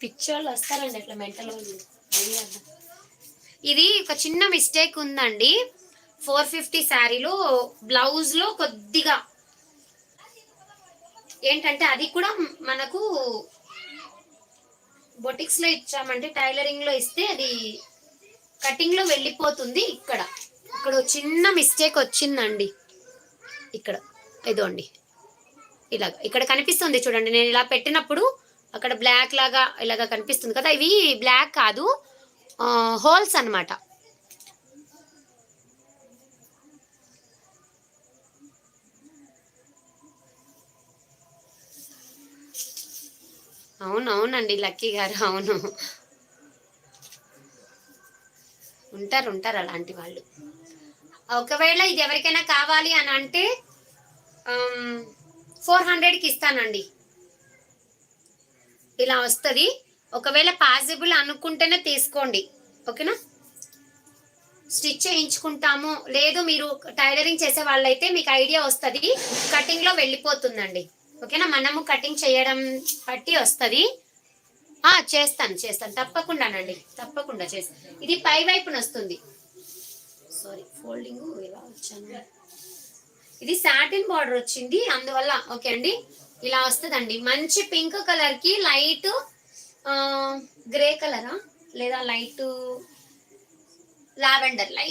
పిచ్చోళ్ళు వస్తారండి అట్లా మెంటల్ వాళ్ళు. ఇది ఒక చిన్న మిస్టేక్ ఉందండి. 450 శారీలో బ్లౌజ్లో కొద్దిగా ఏంటంటే అది కూడా మనకు బొటిక్స్లో ఇచ్చామంటే టైలరింగ్లో ఇస్తే అది కటింగ్లో వెళ్ళిపోతుంది. ఇక్కడ ఇక్కడ చిన్న మిస్టేక్ వచ్చిందండి. ఇక్కడ ఇదోండి ఇలాగ ఇక్కడ కనిపిస్తుంది చూడండి. నేను ఇలా పెట్టినప్పుడు అక్కడ బ్లాక్ లాగా ఇలాగా కనిపిస్తుంది కదా, ఇవి బ్లాక్ కాదు, హోల్స్ అన్నమాట. అవునవునండి లక్కీ గారు, అవును ఉంటారు ఉంటారు అలాంటి వాళ్ళు. ఒకవేళ ఇది ఎవరికైనా కావాలి అని అంటే 400కి ఇస్తానండి. ఇలా వస్తుంది. ఒకవేళ పాసిబుల్ అనుకుంటేనే తీసుకోండి, ఓకేనా. స్టిచ్ చేయించుకుంటాము, లేదు మీరు టైలరింగ్ చేసే వాళ్ళైతే మీకు ఐడియా వస్తుంది, కటింగ్లో వెళ్ళిపోతుందండి, ఓకేనా. మనము కటింగ్ చేయడం బట్టి వస్తుంది. చేస్తాను చేస్తాను తప్పకుండానండి, తప్పకుండా చేస్తాను. ఇది పై వైపున వస్తుంది. సారీ ఫోల్డింగ్ ఇలా వచ్చాను. ఇది సాటిన్ బార్డర్ వచ్చింది అందువల్ల. ఓకే అండి, ఇలా వస్తుందండి. మంచి పింక్ కలర్ కి లైట్ గ్రే కలరా లేదా లైట్ లావెండర్, లైట్